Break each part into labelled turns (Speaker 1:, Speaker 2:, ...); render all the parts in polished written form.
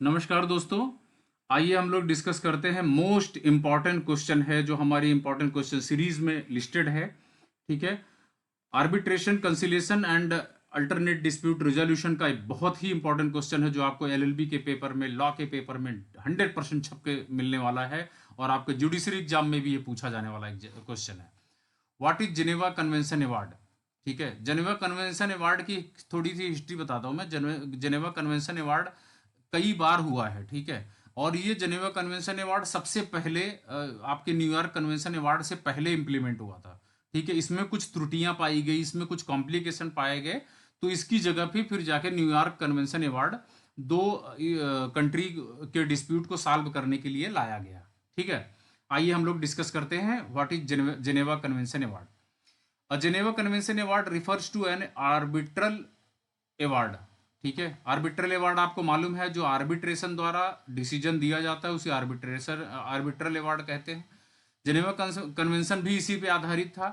Speaker 1: नमस्कार दोस्तों। आइए हम लोग डिस्कस करते हैं मोस्ट इम्पॉर्टेंट क्वेश्चन है जो हमारी इम्पॉर्टेंट क्वेश्चन सीरीज में लिस्टेड है। ठीक है, arbitration conciliation and alternate dispute resolution का एक बहुत ही इंपॉर्टेंट क्वेश्चन है जो आपको एलएलबी के पेपर में, लॉ के पेपर में 100% छप के मिलने वाला है और आपके जुडिशरी एग्जाम में भी ये पूछा जाने वाला एक क्वेश्चन है। What is Geneva convention award? ठीक है, जेनेवा कन्वेंशन अवार्ड की थोड़ी सी हिस्ट्री बताता हूँ मैं। जेनेवा कन्वेंशन अवार्ड कई बार हुआ है, ठीक है। और ये जेनेवा कन्वेंशन अवार्ड सबसे पहले आपके न्यूयॉर्क कन्वेंशन अवार्ड से पहले इंप्लीमेंट हुआ था। ठीक है, इसमें कुछ त्रुटियां पाई गई, इसमें कुछ कॉम्प्लिकेशन पाए गए, तो इसकी जगह पे फिर जाके न्यूयॉर्क कन्वेंशन अवार्ड दो कंट्री के डिस्प्यूट को सॉल्व करने के लिए लाया गया। ठीक है, आइए हम लोग डिस्कस करते हैं what is Geneva convention award. A Geneva convention award refers to an arbitral award. ठीक है, आर्बिट्रल अवार्ड आपको मालूम है, जो आर्बिट्रेशन द्वारा डिसीजन दिया जाता है उसे आर्बिट्रल अवार्ड कहते हैं। जेनेवा कन्वेंशन भी इसी पे आधारित था।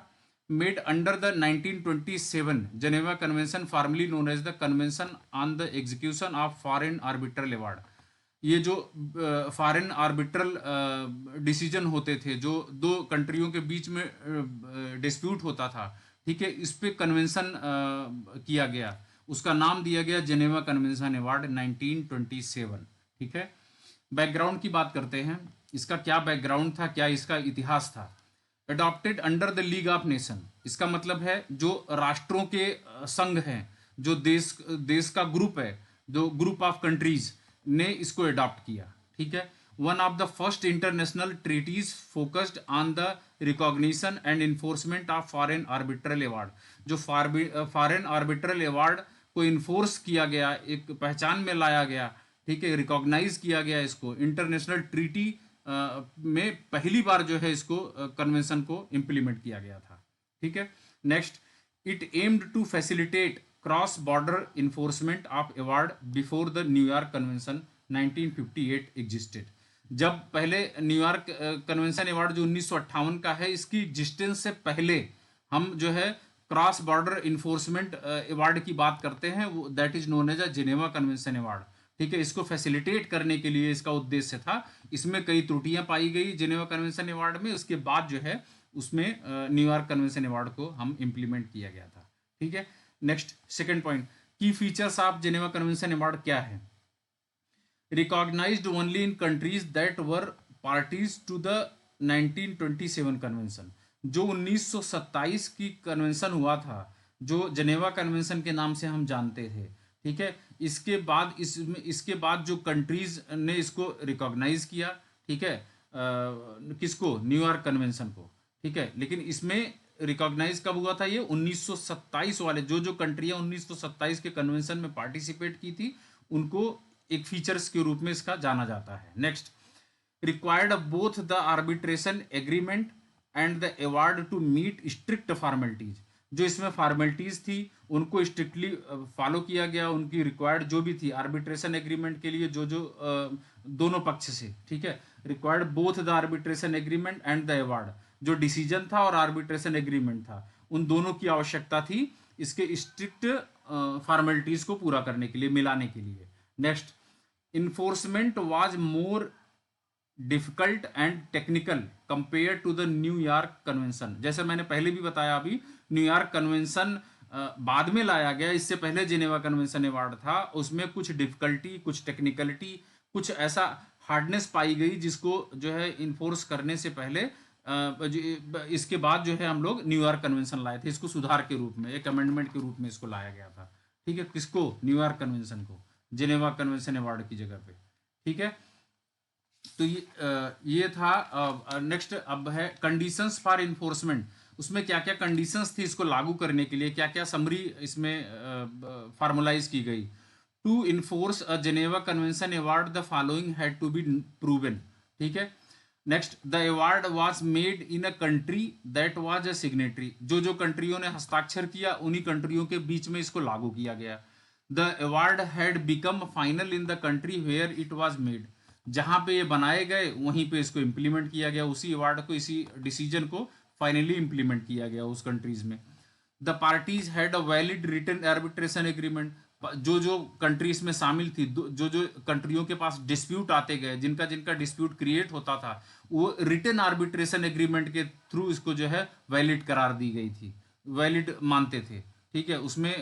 Speaker 1: Made under the 1927 Geneva convention formally known as the convention on the execution of foreign arbitral award. ये जो फॉरेन आर्बिट्रल डिसीजन होते थे, जो दो कंट्रियों के बीच में डिस्प्यूट होता था, ठीक है, इस पे कन्वेंशन किया गया, उसका नाम दिया गया जेनेवा कन्वेंशन अवार्ड 1927। ठीक है, बैकग्राउंड की बात करते हैं, इसका क्या बैकग्राउंड था, क्या इसका इतिहास था। Adopted under the league of nation, इसका मतलब है जो राष्ट्रों के संघ हैं, जो देश का ग्रुप है, जो ग्रुप ऑफ कंट्रीज ने इसको अडॉप्ट किया। ठीक है, one of the first international treaties focused on the recognition and enforcement of foreign arbitral award. जो फॉरेन आर्बिट्रल अवार्ड को इन्फोर्स किया गया, एक पहचान में लाया गया, ठीक है, रिकॉग्नाइज किया गया, इसको इंटरनेशनल ट्रीटी में पहली बार जो है इसको कन्वेंशन को इम्प्लीमेंट किया गया था। ठीक है, next, it aimed to facilitate cross border enforcement of award before the New York convention 1958 existed. जब पहले न्यूयॉर्क कन्वेंशन अवार्ड जो 1958 का है, इसकी एग्जिस्टेंस से पहले हम जो है क्रॉस बॉर्डर इन्फोर्समेंट अवार्ड की बात करते हैं, वो that is known as a Geneva convention award. ठीक है, इसको फैसिलिटेट करने के लिए इसका उद्देश्य था। इसमें कई त्रुटियां पाई गई जेनेवा कन्वेंशन अवार्ड में, उसके बाद जो है उसमें न्यूयॉर्क कन्वेंशन अवार्ड को हम इम्प्लीमेंट किया गया था। ठीक है, next second point, key features of Geneva convention award क्या है। Recognized only in countries that were parties to the 1927 convention. जो 1927 की कन्वेंशन हुआ था, जो जेनेवा कन्वेंशन के नाम से हम जानते थे, ठीक है, इसके बाद जो कंट्रीज ने इसको रिकॉग्नाइज किया, ठीक है, किसको, न्यूयॉर्क कन्वेंशन को। ठीक है, लेकिन इसमें रिकॉग्नाइज कब हुआ था, ये 1927 वाले जो कंट्रियां 1927 के कन्वेंशन में पार्टिसिपेट की थी, उनको एक फीचर्स के रूप में इसका जाना जाता है। Next, required both the arbitration agreement and the award to meet strict formalities. जो इसमें फॉर्मेलिटीज थी उनको स्ट्रिक्टली फॉलो किया गया, उनकी रिक्वायर्ड जो भी थी आर्बिट्रेशन एग्रीमेंट के लिए, जो दोनों पक्ष से, ठीक है, required both the arbitration agreement and the award. जो डिसीजन था और आर्बिट्रेशन एग्रीमेंट था, उन दोनों की आवश्यकता थी इसके स्ट्रिक्ट फॉर्मेलिटीज को पूरा करने के लिए, मिलाने के लिए। Next, enforcement was more difficult and technical compare to the New York convention. जैसे मैंने पहले भी बताया, अभी न्यूयॉर्क कन्वेंशन बाद में लाया गया, इससे पहले जिनेवा कन्वेंशन अवार्ड था, उसमें कुछ डिफिकल्टी, कुछ टेक्निकलिटी, कुछ ऐसा हार्डनेस पाई गई जिसको जो है इन्फोर्स करने से पहले इसके बाद जो है हम लोग न्यूयॉर्क कन्वेंशन लाए थे, इसको सुधार के रूप में, एक अमेंडमेंट के रूप में इसको लाया गया था। ठीक है, किसको, न्यूयॉर्क कन्वेंशन को, जिनेवा कन्वेंशन अवार्ड की जगह पे। ठीक है, तो ये था। नेक्स्ट अब है कंडीशंस फॉर इन्फोर्समेंट। उसमें क्या क्या कंडीशंस थी इसको लागू करने के लिए, क्या क्या समरी इसमें फॉर्मुलाइज की गई। To enforce a Geneva convention award the following had to be proven. ठीक है, next, the award was made in a country that was a signatory. जो कंट्रियों ने हस्ताक्षर किया उन्हीं कंट्रियों के बीच में इसको लागू किया गया। The award had become final in the country where it was made. जहां पे ये बनाए गए वहीं पे इसको इम्प्लीमेंट किया गया, उसी अवार्ड को, इसी डिसीजन को फाइनली इम्प्लीमेंट किया गया उस कंट्रीज में। The parties had a valid written arbitration agreement. जो जो कंट्री इसमें शामिल थी, जो जो कंट्रियों के पास डिस्प्यूट आते गए, जिनका जिनका डिस्प्यूट क्रिएट होता था, वो रिटन आर्बिट्रेशन एग्रीमेंट के थ्रू इसको जो है वैलिड करार दी गई थी, वैलिड मानते थे। ठीक है, उसमें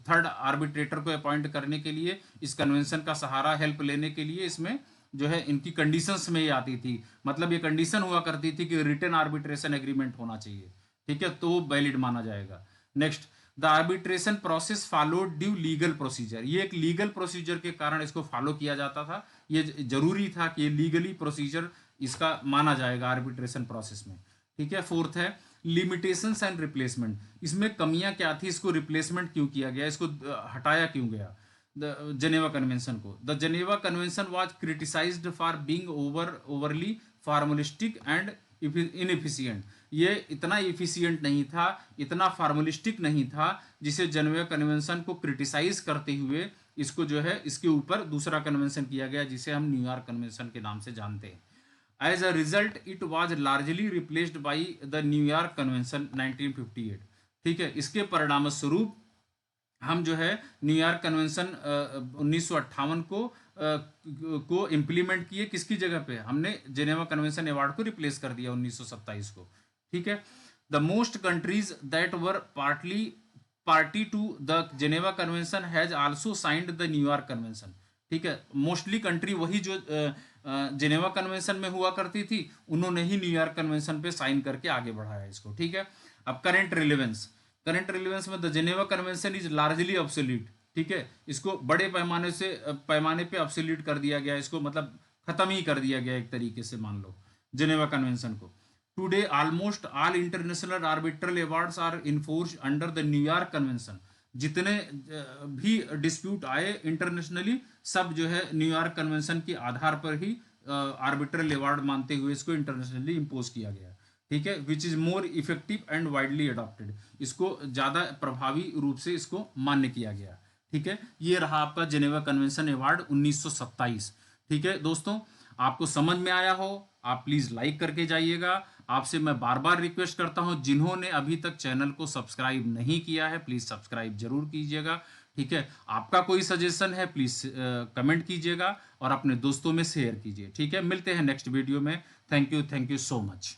Speaker 1: थर्ड आर्बिट्रेटर को अपॉइंट करने के लिए, इस कन्वेंशन का सहारा हेल्प लेने के लिए इसमें जो है इनकी कंडीशंस में ये आती थी। मतलब ये कंडीशन हुआ करती थी कि रिटन आर्बिट्रेशन एग्रीमेंट होना चाहिए। ठीक है, तो वैलिड माना जाएगा। Next, the arbitration process followed due legal procedure. ये एक लीगल प्रोसीजर के कारण इसको फॉलो किया जाता था। ये जरूरी था कि ये लीगली प्रोसीजर इसका माना जाएगा आर्बिट्रेशन प्रोसेस में। ठीक है, फोर्थ है लिमिटेशंस एंड रिप्लेसमेंट। इसमें कमियां क्या थी, इसको रिप्लेसमेंट क्यों किया गया, इसको हटाया क्यों गया द जेनेवा कन्वेंशन को। The Geneva convention was criticised for being overly formalistic and inefficient. ये इतना इफिशिएंट नहीं था, इतना फार्मलिस्टिक नहीं था, जिसे जेनेवा कन्वेंशन को क्रिटिसाइज करते हुए इसको जो है इसके ऊपर दूसरा कन्वेंशन किया गया, जिसे हम न्यूयॉर्क कन्वेंशन के नाम से जानते हैं। As a result it was largely replaced by the New York convention 1958। ठीक है, इसके परिणाम स्वरूप हम जो है न्यूयॉर्क कन्वेंशन 1958 को इम्प्लीमेंट किए। किसकी जगह पे, हमने जेनेवा कन्वेंशन अवार्ड को रिप्लेस कर दिया 1927 को। ठीक है, the most countries that were party to the Geneva convention has also signed the New York convention. ठीक है, मोस्टली कंट्री वही जो जेनेवा कन्वेंशन में हुआ करती थी, उन्होंने ही न्यूयॉर्क कन्वेंशन पे साइन करके आगे बढ़ाया इसको। ठीक है, अब करंट रिलेवेंस में the Geneva convention is largely absolute. ठीक है, इसको बड़े पैमाने पे ऑब्सोल्यूट कर दिया गया, इसको मतलब खत्म ही कर दिया गया एक तरीके से, मान लो जेनेवा कन्वेंशन को। Today almost all international arbitral awards are enforced under the New York convention. जितने भी डिस्प्यूट आए इंटरनेशनली, सब जो है न्यूयॉर्क कन्वेंशन के आधार पर ही आर्बिट्रल अवार्ड मानते हुए इसको इंटरनेशनली इम्पोज किया गया। ठीक है, which is more effective and widely adopted. इसको ज़्यादा प्रभावी रूप से इसको मान्य किया गया। ठीक है, ये रहा आपका जेनेवा कन्वेंशन अवार्ड 1927। ठीक है दोस्तों, आपको समझ में आया हो, आप प्लीज़ लाइक करके जाइएगा। आपसे मैं बार बार रिक्वेस्ट करता हूं, जिन्होंने अभी तक चैनल को सब्सक्राइब नहीं किया है, प्लीज़ सब्सक्राइब जरूर कीजिएगा। ठीक है, आपका कोई सजेशन है प्लीज़ कमेंट कीजिएगा और अपने दोस्तों में शेयर कीजिए। ठीक है, मिलते हैं नेक्स्ट वीडियो में। Thank you so much.